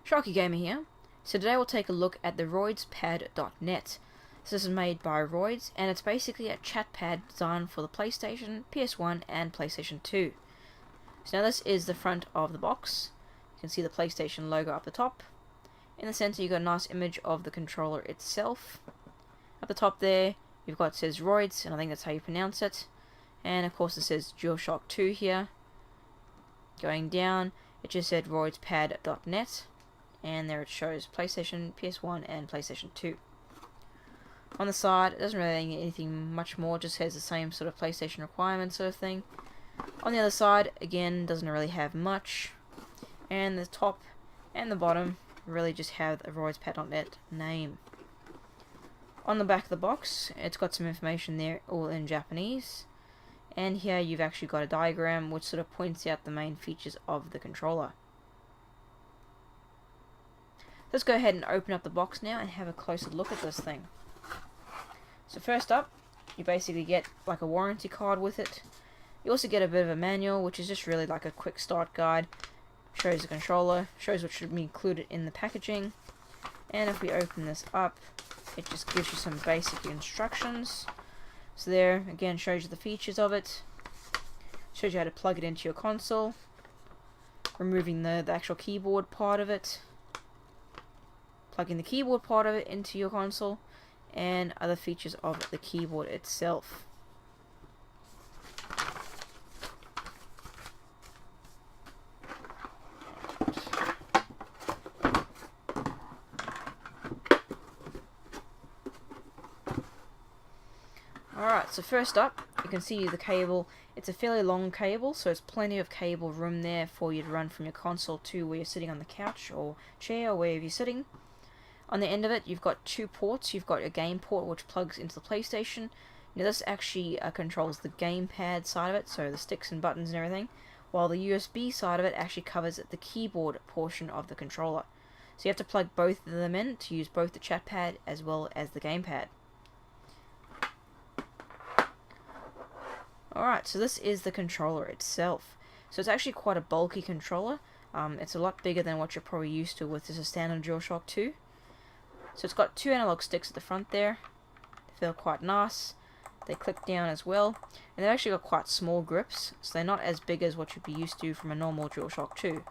Sharkie Gamer here. So today we'll take a look at the roydspad.net. So this is made by Royds, and it's basically a chat pad designed for the PlayStation, PS1 and PlayStation 2. So now this is the front of the box. You can see the PlayStation logo up the top. In the center you've got a nice image of the controller itself. Up the top there you've got, it says Royds, and I think that's how you pronounce it. And of course it says DualShock 2 here. Going down it just said roydspad.net. And there it shows PlayStation, PS1 and PlayStation 2. On the side, it doesn't really need anything much more, just has the same sort of PlayStation requirements sort of thing. On the other side, again, doesn't really have much. And the top and the bottom really just have a roydspad.net name. On the back of the box, it's got some information there, all in Japanese. And here you've actually got a diagram which sort of points out the main features of the controller. Let's go ahead and open up the box now and have a closer look at this thing. So first up, you basically get like a warranty card with it. You also get a bit of a manual, which is just really like a quick start guide. Shows the controller, shows what should be included in the packaging. And if we open this up, it just gives you some basic instructions. So there, again, shows you the features of it. Shows you how to plug it into your console. Removing the actual keyboard part of it. Plugging the keyboard part of it into your console, and other features of the keyboard itself. Alright, so first up, you can see the cable. It's a fairly long cable, so there's plenty of cable room there for you to run from your console to where you're sitting on the couch or chair or wherever you're sitting. On the end of it, you've got two ports. You've got a game port which plugs into the PlayStation. Now this actually controls the gamepad side of it, so the sticks and buttons and everything, while the USB side of it actually covers the keyboard portion of the controller. So you have to plug both of them in to use both the chat pad as well as the gamepad. Alright, so this is the controller itself. So it's actually quite a bulky controller. It's a lot bigger than what you're probably used to with just a standard DualShock 2. So it's got two analog sticks at the front there. They feel quite nice. They click down as well. And they've actually got quite small grips, so they're not as big as what you'd be used to from a normal DualShock 2.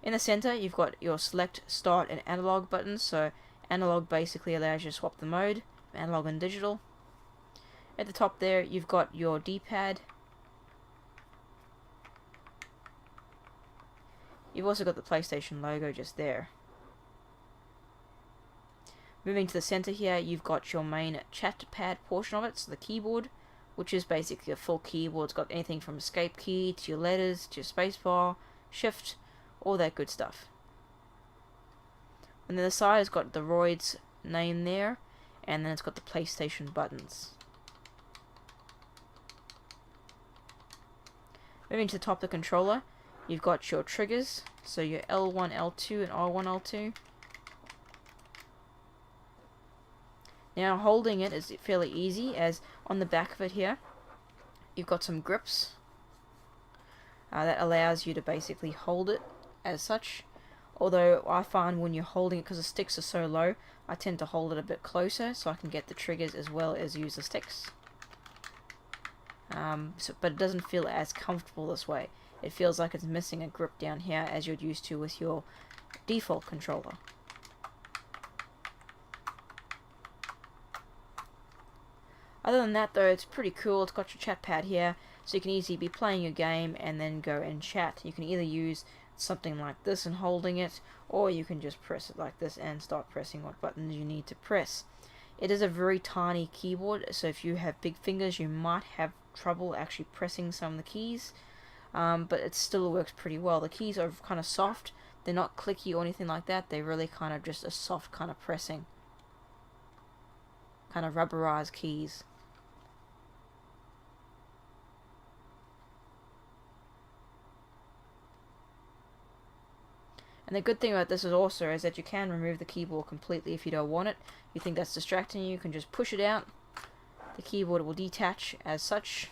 In the center, you've got your select, start, and analog buttons. So analog basically allows you to swap the mode, analog and digital. At the top there, you've got your D-pad. You've also got the PlayStation logo just there. Moving to the center here, you've got your main chat pad portion of it, so the keyboard, which is basically a full keyboard. It's got anything from escape key to your letters to your spacebar, shift, all that good stuff. And then the side has got the Royds name there, and then it's got the PlayStation buttons. Moving to the top of the controller, you've got your triggers, so your L1, L2, and R1, L2. Now holding it is fairly easy, as on the back of it here you've got some grips that allows you to basically hold it as such. Although I find when you're holding it, because the sticks are so low, I tend to hold it a bit closer so I can get the triggers as well as use the sticks. But it doesn't feel as comfortable this way. It feels like it's missing a grip down here as you're used to with your default controller. Other than that though, it's pretty cool. It's got your chat pad here, so you can easily be playing your game and then go and chat. You can either use something like this and holding it, or you can just press it like this and start pressing what buttons you need to press. It is a very tiny keyboard, so if you have big fingers you might have trouble actually pressing some of the keys, but it still works pretty well. The keys are kind of soft, they're not clicky or anything like that, they're really kind of just a soft kind of pressing, kind of rubberized keys. And the good thing about this is also is that you can remove the keyboard completely if you don't want it. You think that's distracting you can just push it out. The keyboard will detach as such.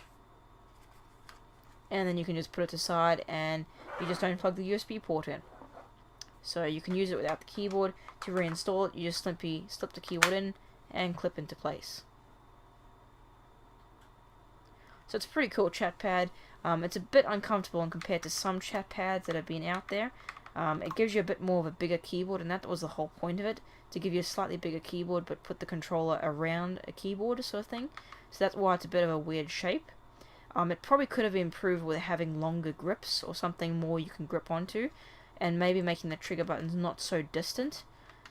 And then you can just put it aside and you just don't plug the USB port in. So you can use it without the keyboard. To reinstall it, you just simply slip the keyboard in and clip into place. So it's a pretty cool chat pad. It's a bit uncomfortable when compared to some chat pads that have been out there. It gives you a bit more of a bigger keyboard, and that was the whole point of it, to give you a slightly bigger keyboard but put the controller around a keyboard sort of thing. So that's why it's a bit of a weird shape. It probably could have improved with having longer grips or something more you can grip onto, and maybe making the trigger buttons not so distant.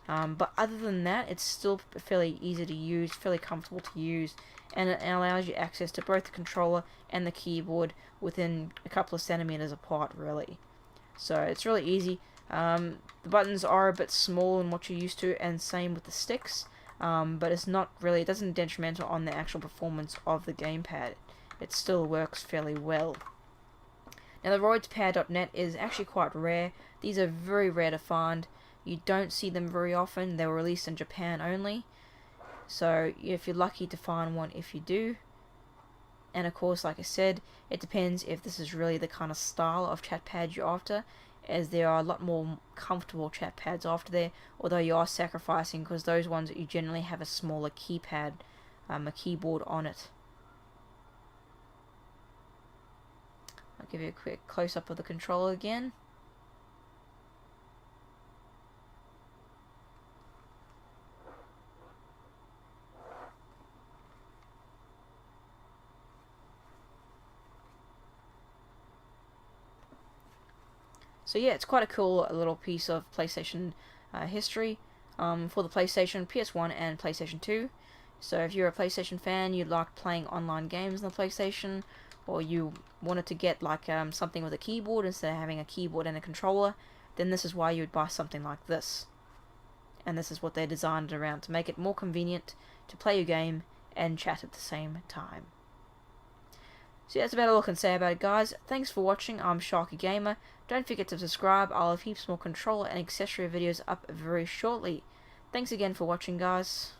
But other than that, it's still fairly easy to use, fairly comfortable to use, and it allows you access to both the controller and the keyboard within a couple of centimeters apart, really. So it's really easy. The buttons are a bit smaller than what you're used to, and same with the sticks, but it's not really, it doesn't detrimental on the actual performance of the gamepad. It still works fairly well. Now the Royds is actually quite rare. These are very rare to find. You don't see them very often. They were released in Japan only. So if you're lucky to find one, if you do. And of course, like I said, it depends if this is really the kind of style of chat pad you're after, as there are a lot more comfortable chat pads after there, although you are sacrificing, because those ones you generally have a smaller keypad, a keyboard on it. I'll give you a quick close-up of the controller again. So yeah, it's quite a cool little piece of PlayStation history for the PlayStation, PS1 and PlayStation 2. So if you're a PlayStation fan, you like playing online games on the PlayStation, or you wanted to get like something with a keyboard instead of having a keyboard and a controller, then this is why you would buy something like this. And this is what they designed it around, to make it more convenient to play your game and chat at the same time. So yeah, that's about all I can say about it, guys. Thanks for watching. I'm Sharkie Gamer. Don't forget to subscribe. I'll have heaps more controller and accessory videos up very shortly. Thanks again for watching, guys.